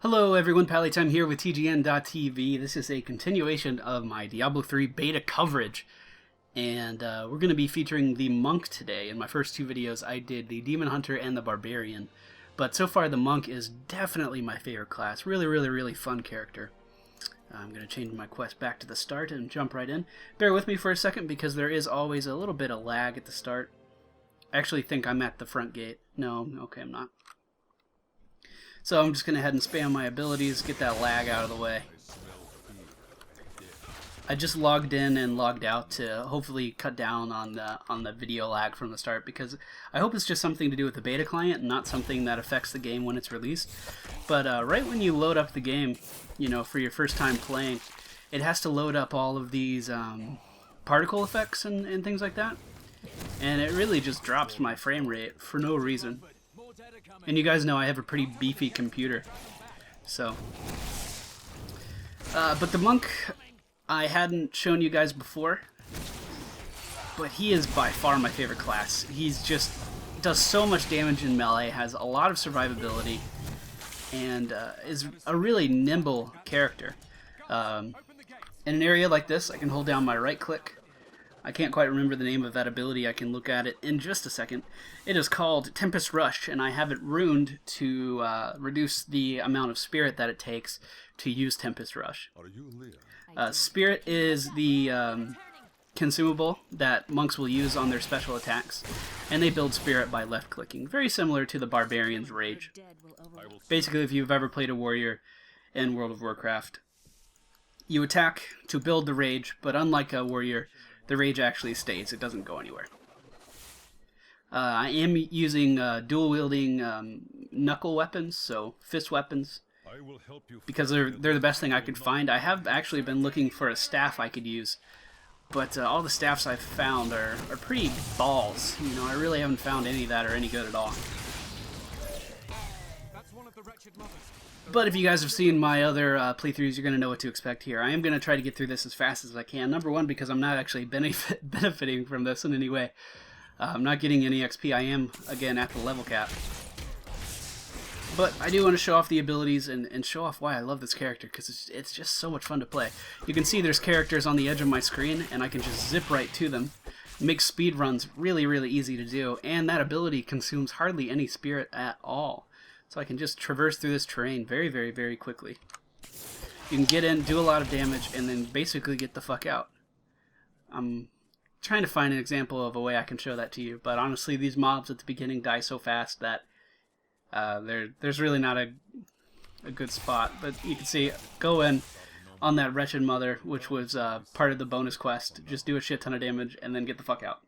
Hello everyone, PallyTime here with TGN.TV. This is a continuation of my Diablo 3 beta coverage. And we're going to be featuring the Monk today. In my first two videos I did the Demon Hunter and the Barbarian. But so far the Monk is definitely my favorite class. Really fun character. I'm going to change my quest back to the start and jump right in. Bear with me for a second because there is always a little bit of lag at the start. I actually think I'm at the front gate. No, okay, I'm not. So I'm just going to head and spam my abilities, get that lag out of the way. I just logged in and logged out to hopefully cut down on the video lag from the start, because I hope it's just something to do with the beta client and not something that affects the game when it's released. But right when you load up the game, you know, for your first time playing, it has to load up all of these particle effects and things like that. And it really just drops my frame rate for no reason. And you guys know I have a pretty beefy computer, so. But the Monk, I hadn't shown you guys before, but he is by far my favorite class. He's just does so much damage in melee, has a lot of survivability, and is a really nimble character. In an area like this, I can hold down my right click. I can't quite remember the name of that ability. I can look at it in just a second. It is called Tempest Rush, and I have it runed to reduce the amount of spirit that it takes to use Tempest Rush. Spirit is the consumable that monks will use on their special attacks, and they build spirit by left-clicking, very similar to the Barbarian's Rage. Basically, if you've ever played a warrior in World of Warcraft, you attack to build the rage, but unlike a warrior, the rage actually stays. It doesn't go anywhere. I am using dual-wielding knuckle weapons, so fist weapons, because they're the best thing I could find. I have actually been looking for a staff I could use, but all the staffs I've found are pretty balls. You know, I really haven't found any that are any good at all. But if you guys have seen my other playthroughs, you're going to know what to expect here. I am going to try to get through this as fast as I can. Number one, because I'm not actually benefiting from this in any way. I'm not getting any XP. I am, again, at the level cap. But I do want to show off the abilities and show off why I love this character, because it's just so much fun to play. You can see there's characters on the edge of my screen, and I can just zip right to them. It makes speed runs really easy to do, and that ability consumes hardly any spirit at all. So I can just traverse through this terrain very quickly. You can get in, do a lot of damage, and then basically get the fuck out. I'm trying to find an example of a way I can show that to you, but honestly these mobs at the beginning die so fast that there's really not a good spot. But you can see, go in on that Wretched Mother, which was part of the bonus quest. Just do a shit ton of damage, and then get the fuck out.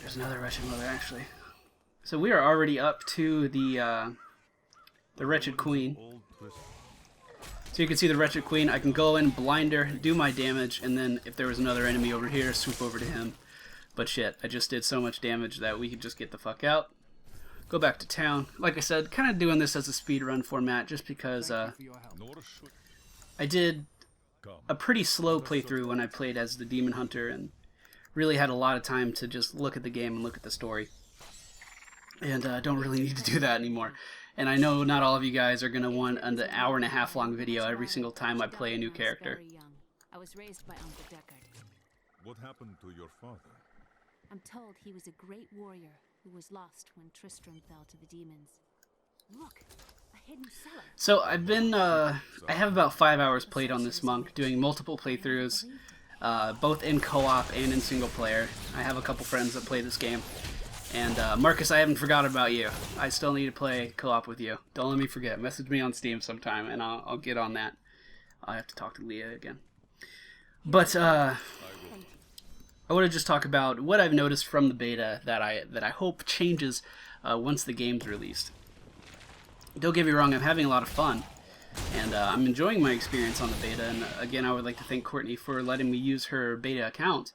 There's another Wretched Mother, actually. So we are already up to the Wretched Queen. So you can see the Wretched Queen. I can go in, blind her, do my damage, and then if there was another enemy over here, swoop over to him. But shit, I just did so much damage that we could just get the fuck out. Go back to town. Like I said, kind of doing this as a speedrun format just because I did a pretty slow playthrough when I played as the Demon Hunter and really had a lot of time to just look at the game and look at the story. And I don't really need to do that anymore. And I know not all of you guys are going to want an hour-and-a-half long video every single time I play a new character. I was raised by Uncle Deckard. What happened to your father? I'm told he was a great warrior who was lost when Tristram fell to the demons. Look, a hidden cellar. So I've been, I have about 5 hours played on this Monk, doing multiple playthroughs, both in co-op and in single player. I have a couple friends that play this game. And Marcus, I haven't forgot about you. I still need to play co-op with you. Don't let me forget. Message me on Steam sometime, and I'll get on that. I'll have to talk to Leah again. But I want to just talk about what I've noticed from the beta that I hope changes once the game's released. Don't get me wrong, I'm having a lot of fun, and I'm enjoying my experience on the beta. And again, I would like to thank Courtney for letting me use her beta account.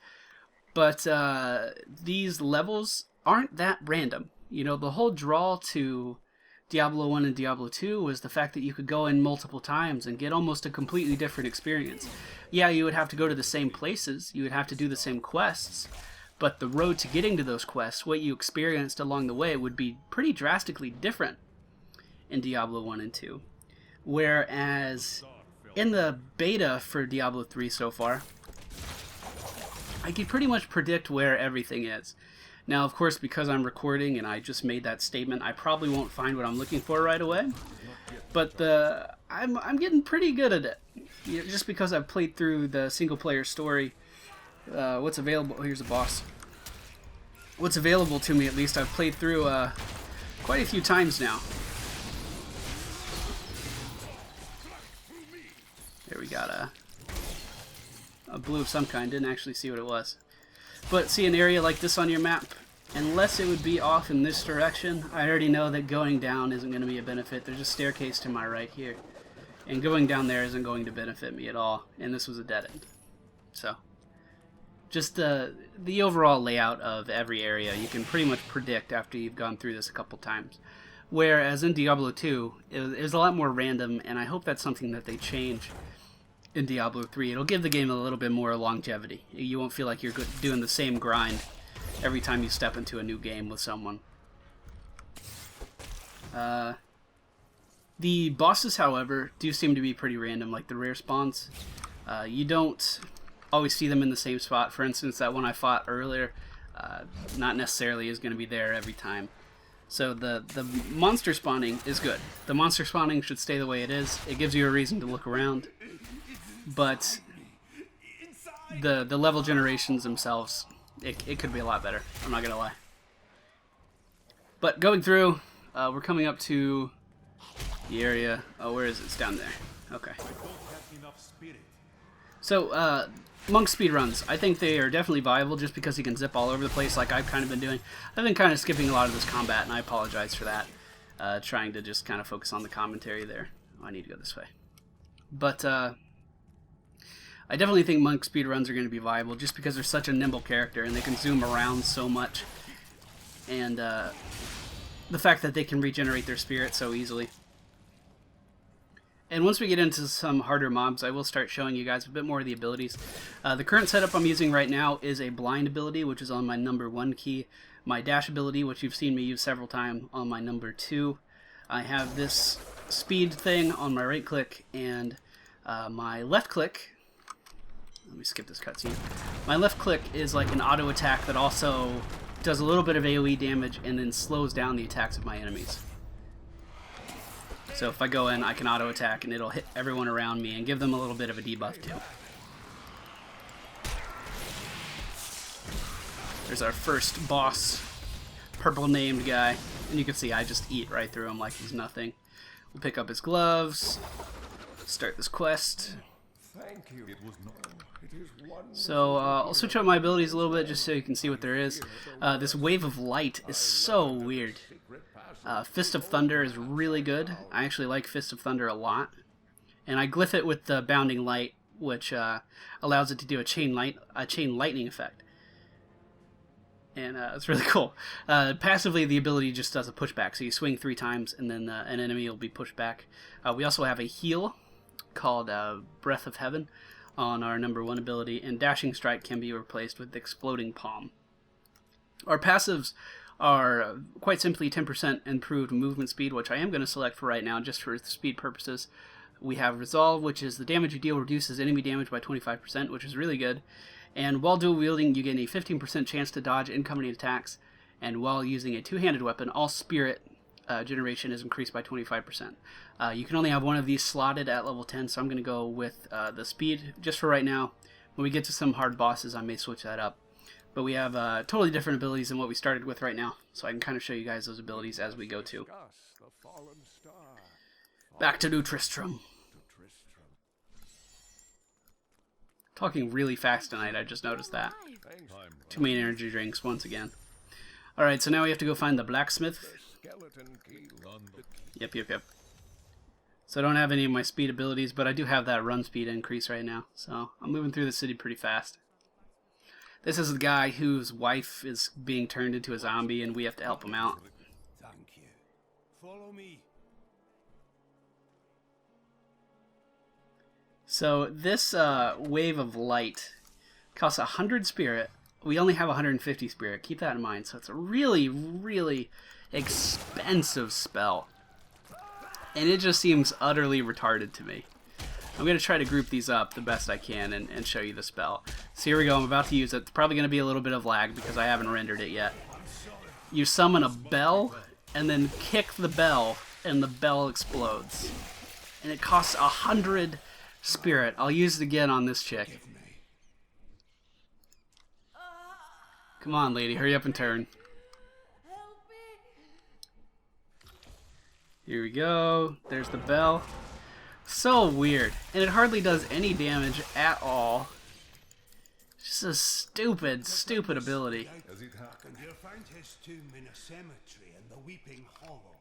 But these levels aren't that random. You know, the whole draw to Diablo 1 and Diablo 2 was the fact that you could go in multiple times and get almost a completely different experience. Yeah, you would have to go to the same places, you would have to do the same quests, but the road to getting to those quests, what you experienced along the way, would be pretty drastically different. in Diablo 1 and 2. Whereas in the beta for Diablo 3 so far, I can pretty much predict where everything is. Now, of course, because I'm recording and I just made that statement, I probably won't find what I'm looking for right away. But I'm getting pretty good at it. Just because I've played through the single-player story, what's available... Oh, here's a boss. What's available to me, at least, I've played through quite a few times now. There we got a blue of some kind. Didn't actually see what it was. But see an area like this on your map, unless it would be off in this direction, I already know that going down isn't going to be a benefit. There's a staircase to my right here. And going down there isn't going to benefit me at all. And this was a dead end. So, just the overall layout of every area you can pretty much predict after you've gone through this a couple times. Whereas in Diablo 2, it was a lot more random, and I hope that's something that they change in Diablo 3. It'll give the game a little bit more longevity. You won't feel like you're doing the same grind every time you step into a new game with someone. The bosses, however, do seem to be pretty random, like the rare spawns. You don't always see them in the same spot. For instance, that one I fought earlier, not necessarily is going to be there every time. So the monster spawning is good. The monster spawning should stay the way it is. It gives you a reason to look around. But the level generations themselves, it could be a lot better. I'm not going to lie. But going through, we're coming up to the area. Oh, where is it? It's down there. Okay. So, monk speedruns, I think they are definitely viable just because you can zip all over the place like I've kind of been doing. I've been kind of skipping a lot of this combat, and I apologize for that. Trying to just kind of focus on the commentary there. Oh, I need to go this way. But, I definitely think monk speedruns are going to be viable just because they're such a nimble character and they can zoom around so much. And, the fact that they can regenerate their spirit so easily. And once we get into some harder mobs, I will start showing you guys a bit more of the abilities. The current setup I'm using right now is a blind ability, which is on my number 1 key. My dash ability, which you've seen me use several times, on my number 2. I have this speed thing on my right click, and my left click... Let me skip this cutscene. My left click is like an auto attack that also does a little bit of AoE damage and then slows down the attacks of my enemies. So if I go in, I can auto attack and it'll hit everyone around me and give them a little bit of a debuff too. There's our first boss, purple named guy, and you can see I just eat right through him like he's nothing. We'll pick up his gloves, start this quest. Thank you. So I'll switch up my abilities a little bit just so you can see what there is. This wave of light is so weird. Fist of Thunder is really good. I actually like Fist of Thunder a lot. And I glyph it with the Bounding Light, which allows it to do a chain lightning effect. And it's really cool. Passively, the ability just does a pushback. So you swing 3 times and then an enemy will be pushed back. We also have a heal called Breath of Heaven on our number 1 ability, and Dashing Strike can be replaced with Exploding Palm. Our passives are quite simply 10% improved movement speed, which I am going to select for right now just for speed purposes. We have Resolve, which is the damage you deal reduces enemy damage by 25%, which is really good. And while dual wielding, you gain a 15% chance to dodge incoming attacks, and while using a two-handed weapon, all spirit generation is increased by 25%. You can only have one of these slotted at level 10, so I'm going to go with the speed just for right now. When we get to some hard bosses, I may switch that up. But we have totally different abilities than what we started with right now, so I can kind of show you guys those abilities as we go to. Back to New Tristram. Talking really fast tonight, I just noticed that. Too many energy drinks once again. Alright, so now we have to go find the blacksmith. Yep. So I don't have any of my speed abilities, but I do have that run speed increase right now. So I'm moving through the city pretty fast. This is the guy whose wife is being turned into a zombie, and we have to help him out. Thank you. Follow me. So this wave of light costs 100 spirit. We only have 150 spirit. Keep that in mind. So it's a really, really expensive spell. And it just seems utterly retarded to me. I'm going to try to group these up the best I can and show you the spell. So here we go, I'm about to use it. It's probably going to be a little bit of lag because I haven't rendered it yet. You summon a bell, and then kick the bell, and the bell explodes. And it costs 100 spirit. I'll use it again on this chick. Come on, lady, hurry up and turn. Here we go. There's the bell. So weird. And it hardly does any damage at all. Just a stupid, stupid ability. As it happened. You'll find his tomb in a cemetery in the Weeping Hollow.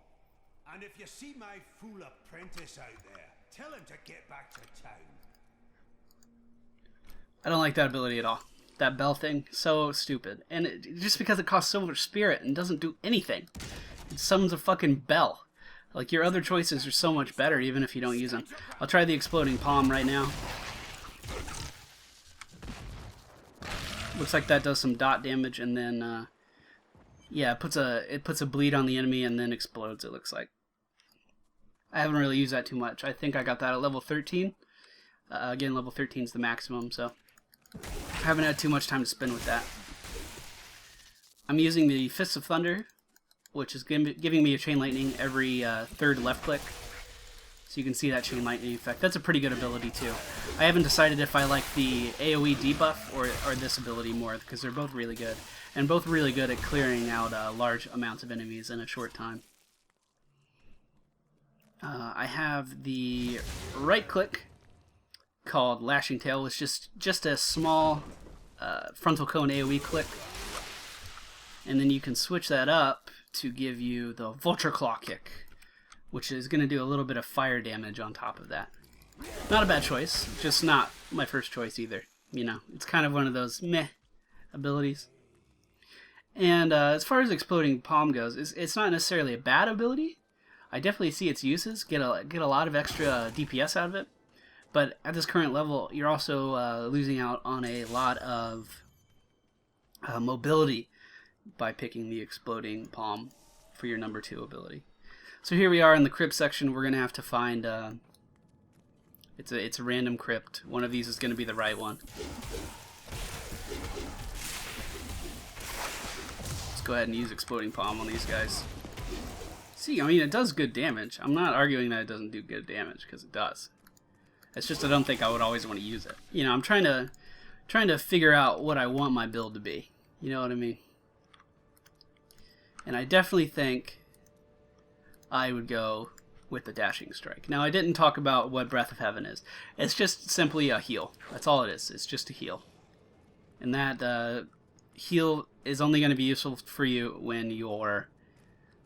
And if you see my fool apprentice out there, tell him to get back to town. I don't like that ability at all. That bell thing, so stupid. And just because it costs so much spirit and doesn't do anything. It summons a fucking bell. Like, your other choices are so much better even if you don't use them. I'll try the exploding palm right now. Looks like that does some dot damage, and then yeah, it puts a bleed on the enemy and then explodes, it looks like. I haven't really used that too much. I think I got that at level 13. Again, level 13 is the maximum, so I haven't had too much time to spend with that. I'm using the Fists of Thunder, which is giving me a chain lightning every third left click. So you can see that chain lightning effect. That's a pretty good ability too. I haven't decided if I like the AoE debuff or this ability more, because they're both really good. And both really good at clearing out large amounts of enemies in a short time. I have the right click called Lashing Tail, which is just a small frontal cone AoE click. And then you can switch that up to give you the Vulture Claw kick, which is going to do a little bit of fire damage on top of that. Not a bad choice, just not my first choice either. You know, it's kind of one of those meh abilities. And as far as Exploding Palm goes, it's not necessarily a bad ability. I definitely see its uses, get a lot of extra DPS out of it. But at this current level, you're also losing out on a lot of mobility by picking the Exploding Palm for your number 2 ability. So here we are in the crypt section. We're going to have to find... It's a random crypt. One of these is going to be the right one. Let's go ahead and use Exploding Palm on these guys. See, I mean, it does good damage. I'm not arguing that it doesn't do good damage, because it does. It's just I don't think I would always want to use it. You know, I'm trying to figure out what I want my build to be. You know what I mean? And I definitely think I would go with the Dashing Strike. Now, I didn't talk about what Breath of Heaven is. It's just simply a heal. That's all it is. It's just a heal. And that heal is only going to be useful for you when your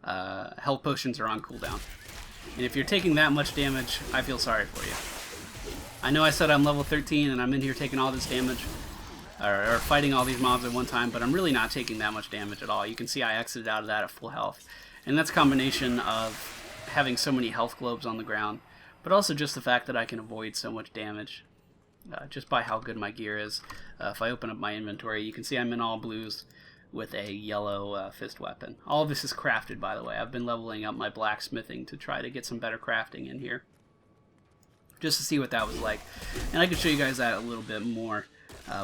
health potions are on cooldown. And if you're taking that much damage, I feel sorry for you. I know I said I'm level 13 and I'm in here taking all this damage, or fighting all these mobs at one time, but I'm really not taking that much damage at all. You can see I exited out of that at full health. And that's a combination of having so many health globes on the ground, but also just the fact that I can avoid so much damage just by how good my gear is. If I open up my inventory, you can see I'm in all blues with a yellow fist weapon. All of this is crafted, by the way. I've been leveling up my blacksmithing to try to get some better crafting in here, just to see what that was like. And I can show you guys that a little bit more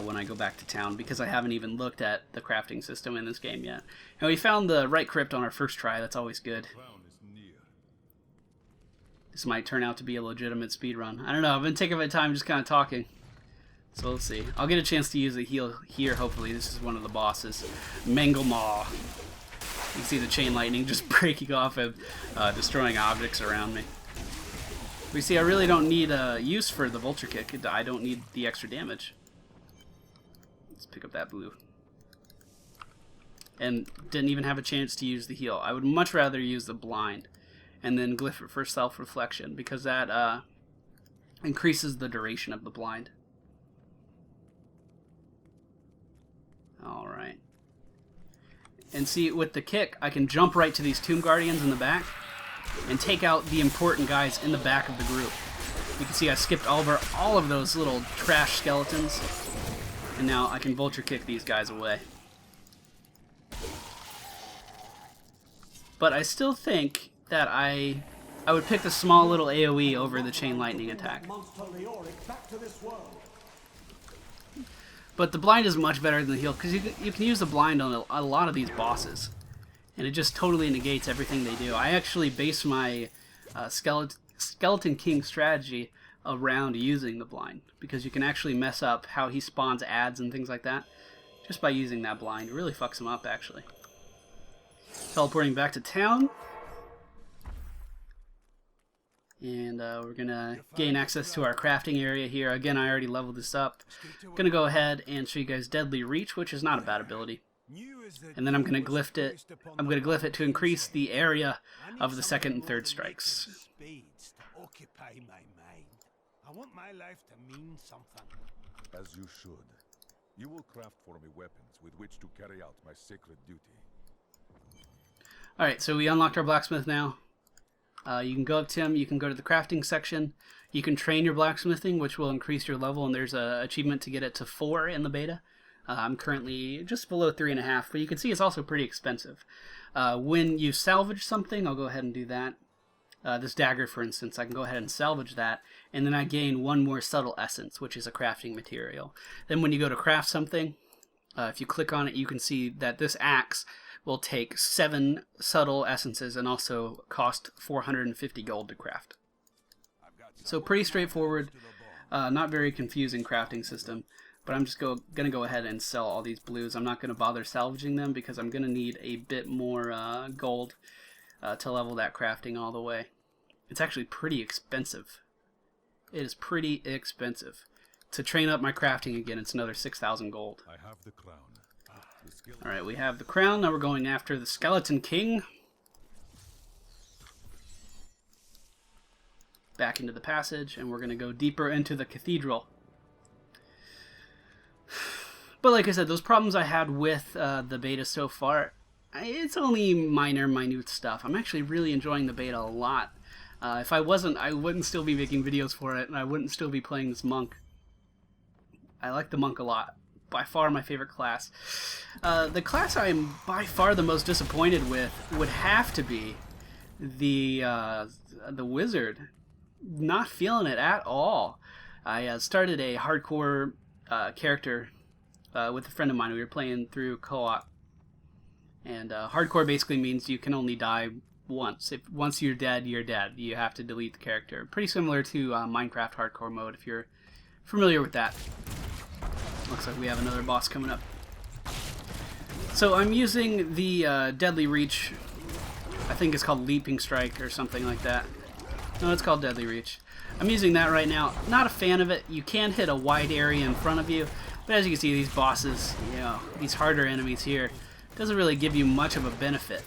when I go back to town, because I haven't even looked at the crafting system in this game yet. And we found the right crypt on our first try. That's always good. This might turn out to be a legitimate speedrun. I don't know. I've been taking my time just kind of talking. So let's see. I'll get a chance to use a heal here, hopefully. This is one of the bosses. Manglemaw. You can see the chain lightning just breaking off and destroying objects around me. We see I really don't need use for the Vulture Kick. I don't need the extra damage. Let's pick up that blue. And didn't even have a chance to use the heal. I would much rather use the blind and then glyph it for self-reflection, because that increases the duration of the blind. Alright. And see, with the kick, I can jump right to these Tomb Guardians in the back and take out the important guys in the back of the group. You can see I skipped over all of those little trash skeletons, and now I can Vulture Kick these guys away. But I still think that I I would pick the small little AoE over the chain lightning attack. But the blind is much better than the heal, because you can use the blind on a lot of these bosses. And it just totally negates everything they do. I actually base my Skeleton King strategy around using the blind, because you can actually mess up how he spawns ads and things like that just by using that blind. It really fucks him up, actually. Teleporting back to town. And we're going to gain access to our crafting area here. Again, I already leveled this up. I'm going to go ahead and show you guys Deadly Reach, which is not a bad ability. And then I'm going to glyph it. I'm going to glyph it to increase the area of the second and third strikes. I want my life to mean something. As you should. You will craft for me weapons with which to carry out my sacred duty. Alright, so we unlocked our blacksmith now. You can go up to him, you can go to the crafting section, you can train your blacksmithing, which will increase your level, and there's an achievement to get it to 4 in the beta. I'm currently just below 3.5, but you can see it's also pretty expensive. When you salvage something, I'll go ahead and do that. This dagger, for instance, I can go ahead and salvage that, and then I gain 1 more subtle essence, which is a crafting material. Then when you go to craft something, if you click on it, you can see that this axe will take 7 subtle essences and also cost 450 gold to craft. So pretty straightforward, not very confusing crafting system, but I'm just going to go ahead and sell all these blues. I'm not going to bother salvaging them because I'm going to need a bit more gold to level that crafting all the way. It's actually pretty expensive. It is pretty expensive. To train up my crafting again, it's another 6,000 gold. I have the crown. Alright, we have the crown. Now we're going after the Skeleton King. Back into the passage, and we're going to go deeper into the cathedral. But like I said, those problems I had with the beta so far, it's only minute stuff. I'm actually really enjoying the beta a lot. If I wasn't, I wouldn't still be making videos for it, and I wouldn't still be playing this monk. I like the monk a lot. By far my favorite class. The class I am by far the most disappointed with would have to be the wizard. Not feeling it at all. I started a hardcore character with a friend of mine. We were playing through co-op. And hardcore basically means you can only die once. Once you're dead, you're dead. You have to delete the character. Pretty similar to Minecraft hardcore mode, if you're familiar with that. Looks like we have another boss coming up. So I'm using the Deadly Reach. I think it's called Leaping Strike or something like that. No, it's called Deadly Reach. I'm using that right now. Not a fan of it. You can hit a wide area in front of you, but as you can see, these bosses, you know, these harder enemies here, doesn't really give you much of a benefit.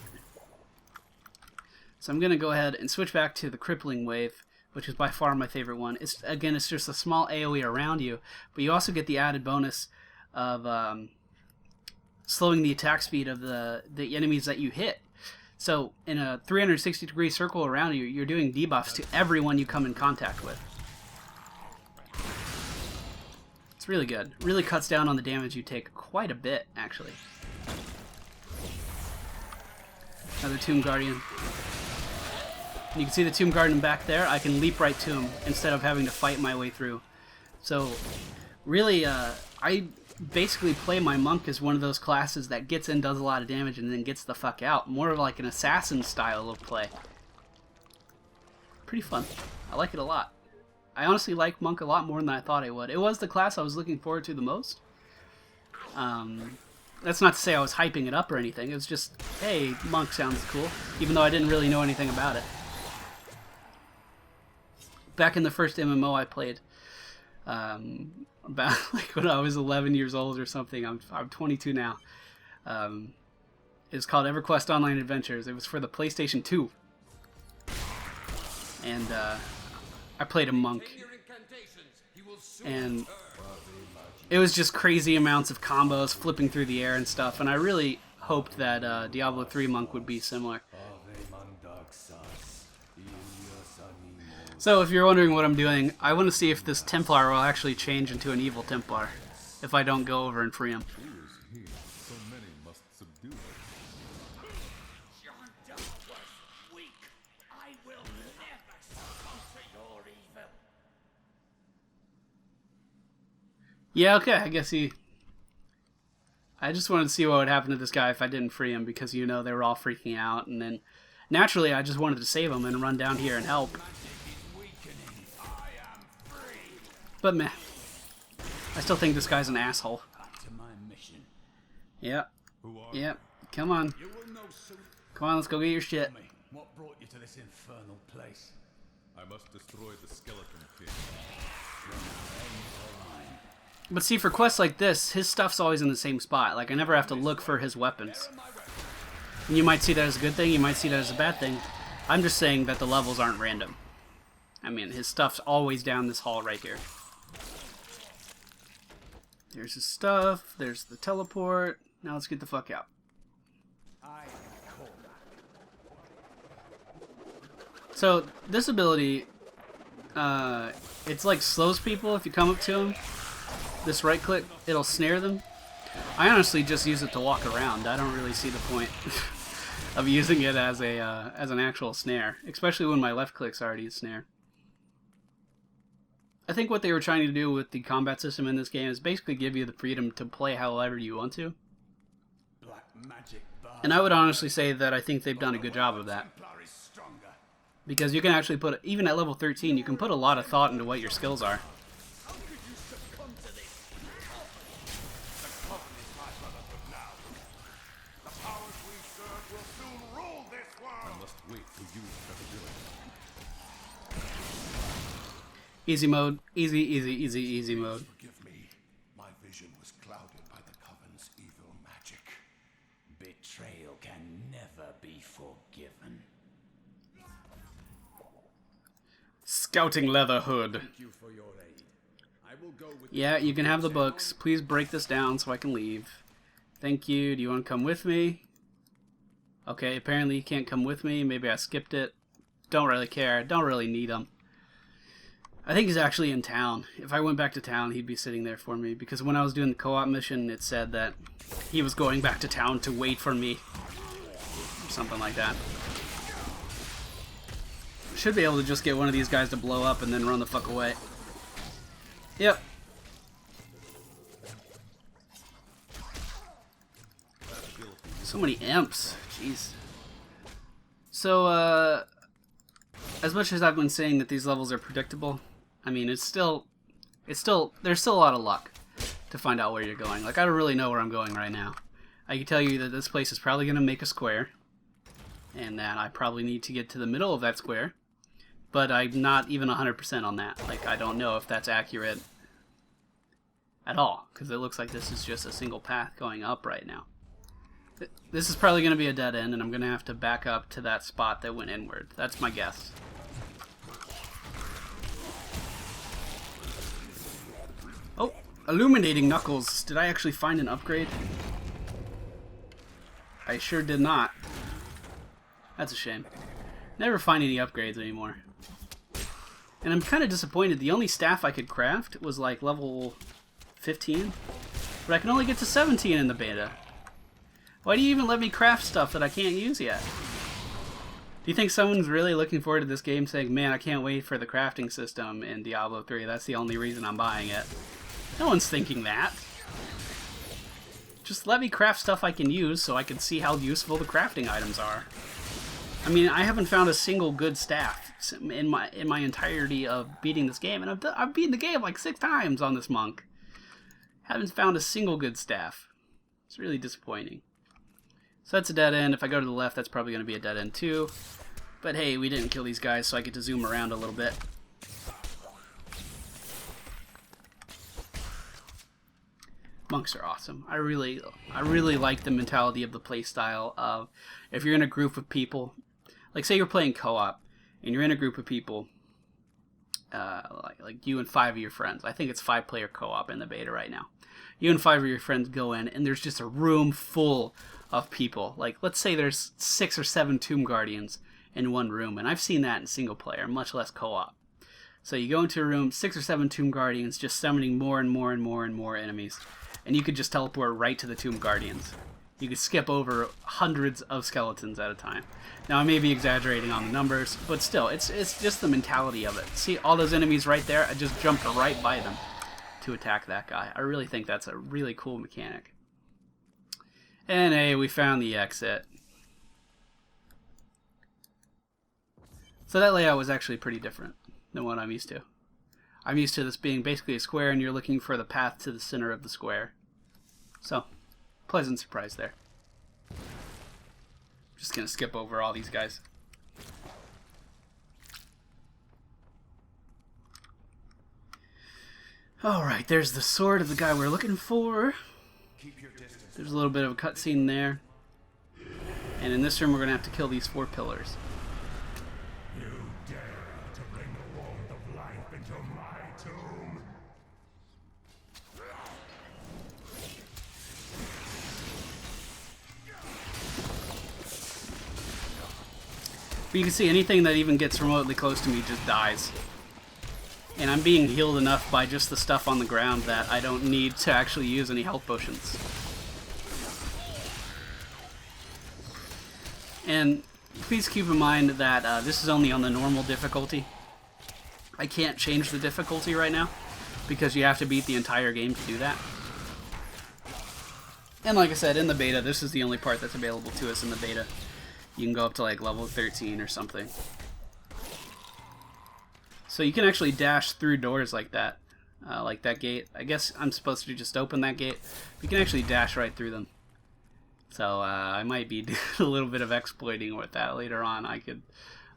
So I'm going to go ahead and switch back to the Crippling Wave, which is by far my favorite one. It's just a small AoE around you, but you also get the added bonus of slowing the attack speed of the enemies that you hit. So in a 360-degree circle around you, you're doing debuffs to everyone you come in contact with. It's really good. Really cuts down on the damage you take quite a bit, actually. Another Tomb Guardian. You can see the Tomb Guardian back there. I can leap right to him instead of having to fight my way through. So, really, I basically play my monk as one of those classes that gets in, does a lot of damage, and then gets the fuck out. More of like an assassin style of play. Pretty fun. I like it a lot. I honestly like monk a lot more than I thought I would. It was the class I was looking forward to the most. That's not to say I was hyping it up or anything. It was just, hey, monk sounds cool, even though I didn't really know anything about it. Back in the first MMO I played, about like when I was 11 years old or something. I'm 22 now. It was called EverQuest Online Adventures. It was for the PlayStation 2, and I played a monk, and it was just crazy amounts of combos, flipping through the air and stuff. And I really hoped that Diablo 3 monk would be similar. So if you're wondering what I'm doing, I want to see if this Templar will actually change into an evil Templar if I don't go over and free him. So many must subdue it. Your dog was weak. I will never Yeah, okay, I guess he... I just wanted to see what would happen to this guy if I didn't free him, because, you know, they were all freaking out, and then... Naturally, I just wanted to save him and run down here and help. But meh. I still think this guy's an asshole. Yep. Yep. Come on. Come on, let's go get your shit. What brought you to this infernal place? I must destroy the skeleton king. But see, for quests like this, his stuff's always in the same spot. Like, I never have to look for his weapons. And you might see that as a good thing, you might see that as a bad thing. I'm just saying that the levels aren't random. I mean, his stuff's always down this hall right here. There's his stuff, there's the teleport. Now let's get the fuck out. So, this ability, it's like slows people if you come up to them. This right click, it'll snare them. I honestly just use it to walk around. I don't really see the point of using it as a as an actual snare, especially when my left click's already a snare. I think what they were trying to do with the combat system in this game is basically give you the freedom to play however you want to. And I would honestly say that I think they've done a good job of that. Because you can actually put, even at level 13, you can put a lot of thought into what your skills are. Easy mode. Easy mode. Forgive me. My vision was clouded by the Coven's evil magic. Betrayal can never be forgiven. Scouting leather hood. Thank you for your aid. I will go with Yeah, you can have the books. Please break this down so I can leave. Thank you. Do you want to come with me? Okay, apparently you can't come with me. Maybe I skipped it. Don't really care. Don't really need him. I think he's actually in town. If I went back to town, he'd be sitting there for me. Because when I was doing the co-op mission, it said that he was going back to town to wait for me. Or something like that. Should be able to just get one of these guys to blow up and then run the fuck away. Yep. So many imps. Jeez. So, as much as I've been saying that these levels are predictable, I mean, there's still a lot of luck to find out where you're going. Like, I don't really know where I'm going right now. I can tell you that this place is probably going to make a square, and that I probably need to get to the middle of that square, but I'm not even 100% on that. Like, I don't know if that's accurate at all, because it looks like this is just a single path going up right now. This is probably going to be a dead end, and I'm going to have to back up to that spot that went inward. That's my guess. Oh, illuminating knuckles. Did I actually find an upgrade? I sure did not. That's a shame. Never find any upgrades anymore. And I'm kind of disappointed. The only staff I could craft was like level 15, but I can only get to 17 in the beta. Why do you even let me craft stuff that I can't use yet? Do you think someone's really looking forward to this game saying, man, I can't wait for the crafting system in Diablo 3, that's the only reason I'm buying it? No one's thinking that. Just let me craft stuff I can use so I can see how useful the crafting items are. I mean, I haven't found a single good staff in my entirety of beating this game, and I've beaten the game like 6 times on this monk. Haven't found a single good staff. It's really disappointing. So that's a dead end. If I go to the left, that's probably going to be a dead end too. But hey, we didn't kill these guys, so I get to zoom around a little bit. Monks are awesome. I really like the mentality of the playstyle of, if you're in a group of people, like say you're playing co-op, and you're in a group of people, like you and 5 of your friends. I think it's 5-player co-op in the beta right now. You and 5 of your friends go in, and there's just a room full of people. Like, let's say there's 6 or 7 Tomb Guardians in one room, and I've seen that in single player, much less co-op. So you go into a room, 6 or 7 Tomb Guardians, just summoning more and more and more and more enemies, and you could just teleport right to the Tomb Guardians. You could skip over hundreds of skeletons at a time. Now, I may be exaggerating on the numbers, but still, it's just the mentality of it. See all those enemies right there? I just jumped right by them. to attack that guy. I really think that's a really cool mechanic. And hey, we found the exit. So that layout was actually pretty different than what I'm used to. I'm used to this being basically a square and you're looking for the path to the center of the square. So, pleasant surprise there. Just gonna skip over all these guys. Alright, there's the sword of the guy we're looking for. There's a little bit of a cutscene there. And in this room we're gonna have to kill these 4 pillars. You dare to bring the warmth of life into my tomb? But you can see anything that even gets remotely close to me just dies. And I'm being healed enough by just the stuff on the ground that I don't need to actually use any health potions. And please keep in mind that this is only on the normal difficulty. I can't change the difficulty right now because you have to beat the entire game to do that. And like I said, in the beta, this is the only part that's available to us in the beta. You can go up to like level 13 or something. So you can actually dash through doors like that gate. I guess I'm supposed to just open that gate. You can actually dash right through them. So I might be doing a little bit of exploiting with that later on. I could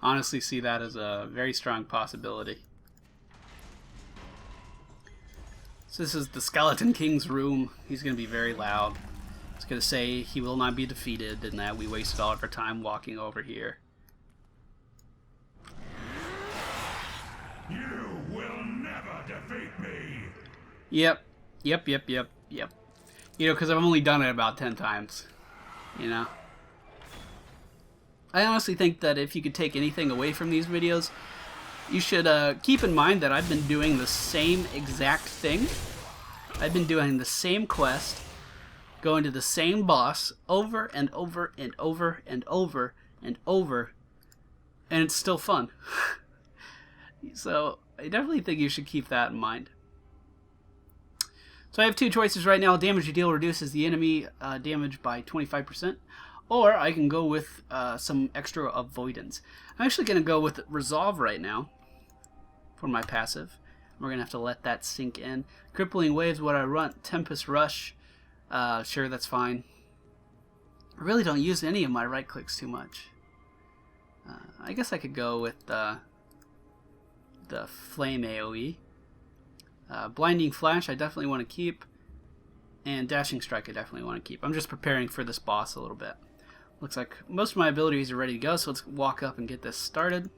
honestly see that as a very strong possibility. So this is the Skeleton King's room. He's going to be very loud. He's going to say he will not be defeated and that we wasted all of our time walking over here. You will never defeat me! Yep. You know, because I've only done it about 10 times. You know? I honestly think that if you could take anything away from these videos, you should keep in mind that I've been doing the same exact thing. I've been doing the same quest, going to the same boss over and over and over and over and over, and it's still fun. So I definitely think you should keep that in mind. So I have 2 choices right now. Damage you deal reduces the enemy damage by 25%. Or I can go with some extra avoidance. I'm actually going to go with Resolve right now for my passive. We're going to have to let that sink in. Crippling Waves, what I run. Tempest Rush. Sure, that's fine. I really don't use any of my right clicks too much. I guess I could go with the Flame AoE. Blinding Flash I definitely want to keep, and Dashing Strike I definitely want to keep. I'm just preparing for this boss a little bit. Looks like most of my abilities are ready to go, so let's walk up and get this started.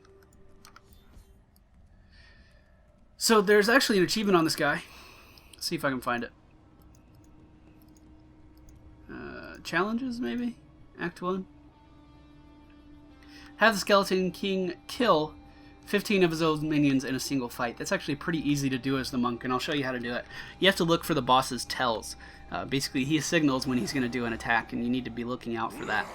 So there's actually an achievement on this guy. Let's see if I can find it. Challenges maybe? Act 1. Have the Skeleton King kill 15 of his own minions in a single fight. That's actually pretty easy to do as the monk, and I'll show you how to do it. You have to look for the boss's tells. Basically, he signals when he's going to do an attack, and you need to be looking out for that.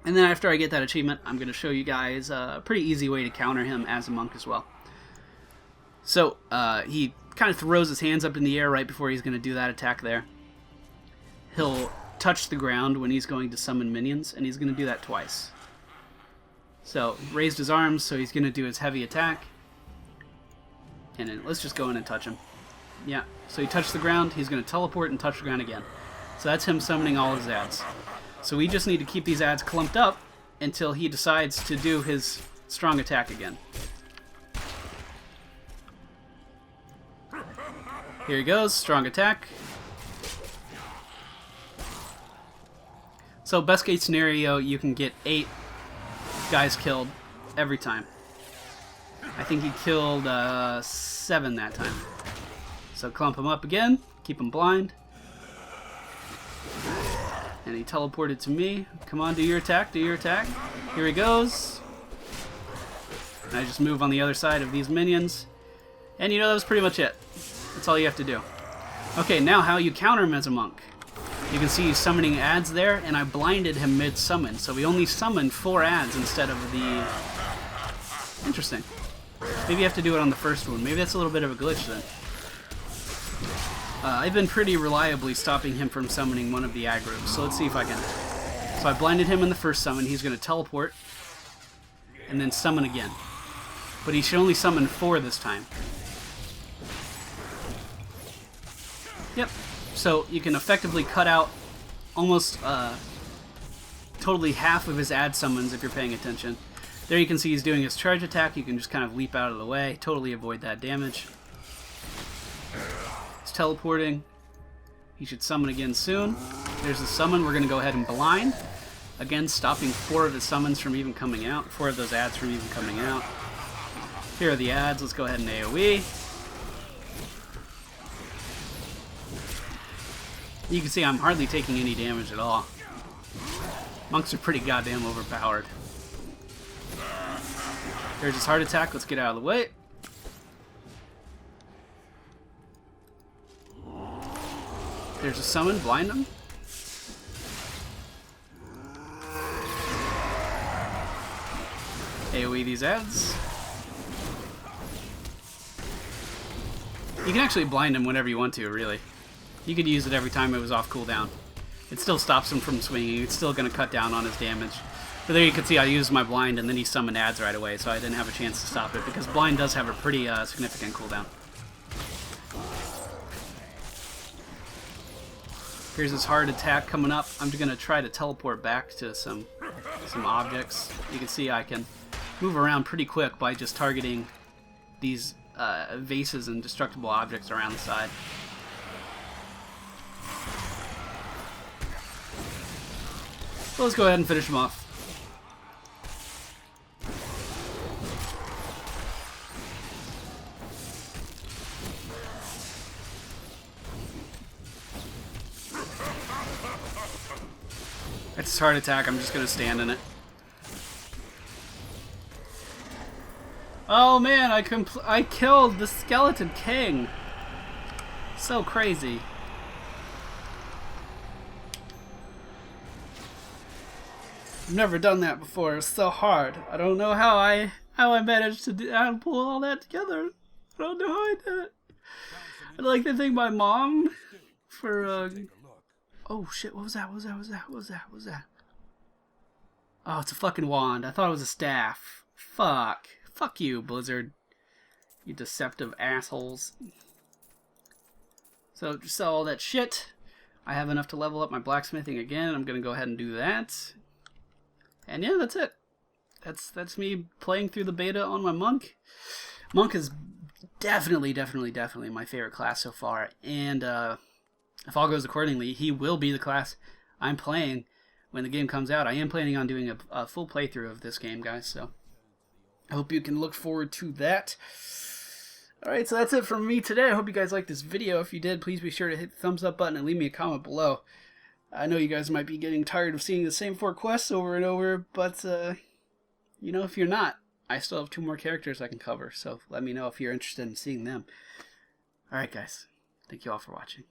And then after I get that achievement, I'm going to show you guys a pretty easy way to counter him as a monk as well. So, he kind of throws his hands up in the air right before he's going to do that attack there. He'll touch the ground when he's going to summon minions, and he's going to do that twice. So, raised his arms, so he's going to do his heavy attack. And then let's just go in and touch him. Yeah, so he touched the ground, he's going to teleport and touch the ground again. So that's him summoning all his ads. So we just need to keep these ads clumped up until he decides to do his strong attack again. Here he goes, strong attack. So best case scenario, you can get 8 guys killed every time. I think he killed 7 that time. So clump him up again, keep him blind. And he teleported to me. Come on, do your attack, do your attack. Here he goes. And I just move on the other side of these minions. And you know, that was pretty much it. That's all you have to do. Okay, now how you counter him as a monk. You can see he's summoning ads there, and I blinded him mid-summon. So we only summoned 4 ads instead of the... Interesting. Maybe you have to do it on the first one. Maybe that's a little bit of a glitch then. I've been pretty reliably stopping him from summoning one of the aggros, so let's see if I can. So I blinded him in the first summon. He's going to teleport and then summon again. But he should only summon 4 this time. Yep. So you can effectively cut out almost totally half of his ad summons if you're paying attention. There you can see he's doing his charge attack. You can just kind of leap out of the way, totally avoid that damage. He's teleporting. He should summon again soon. There's the summon. We're going to go ahead and blind. Again, stopping 4 of his summons from even coming out. 4 of those ads from even coming out. Here are the ads. Let's go ahead and AoE. You can see I'm hardly taking any damage at all. Monks are pretty goddamn overpowered. There's his heart attack. Let's get out of the way. There's a summon. Blind him. AoE these ads. You can actually blind him whenever you want to, really. You could use it every time it was off cooldown. It still stops him from swinging. It's still going to cut down on his damage. But there you can see I used my blind and then he summoned ads right away, so I didn't have a chance to stop it because blind does have a pretty significant cooldown. Here's his hard attack coming up. I'm going to try to teleport back to some objects. You can see I can move around pretty quick by just targeting these vases and destructible objects around the side. So let's go ahead and finish him off. That's his heart attack. I'm just going to stand in it. Oh man, I killed the Skeleton King. So crazy. I've never done that before. It's so hard. I don't know how I managed to pull all that together. I don't know how I did it. I'd like to thank my mom for oh shit, what was that? What was that? Oh, it's a fucking wand. I thought it was a staff. Fuck. Fuck you, Blizzard. You deceptive assholes. So just sell all that shit. I have enough to level up my blacksmithing again. I'm gonna go ahead and do that. And yeah, that's it. That's me playing through the beta on my monk. Monk is definitely my favorite class so far. And if all goes accordingly, he will be the class I'm playing when the game comes out. I am planning on doing a full playthrough of this game, guys. So I hope you can look forward to that. Alright, so that's it from me today. I hope you guys liked this video. If you did, please be sure to hit the thumbs up button and leave me a comment below. I know you guys might be getting tired of seeing the same 4 quests over and over, but, you know, if you're not, I still have 2 more characters I can cover, so let me know if you're interested in seeing them. Alright, guys. Thank you all for watching.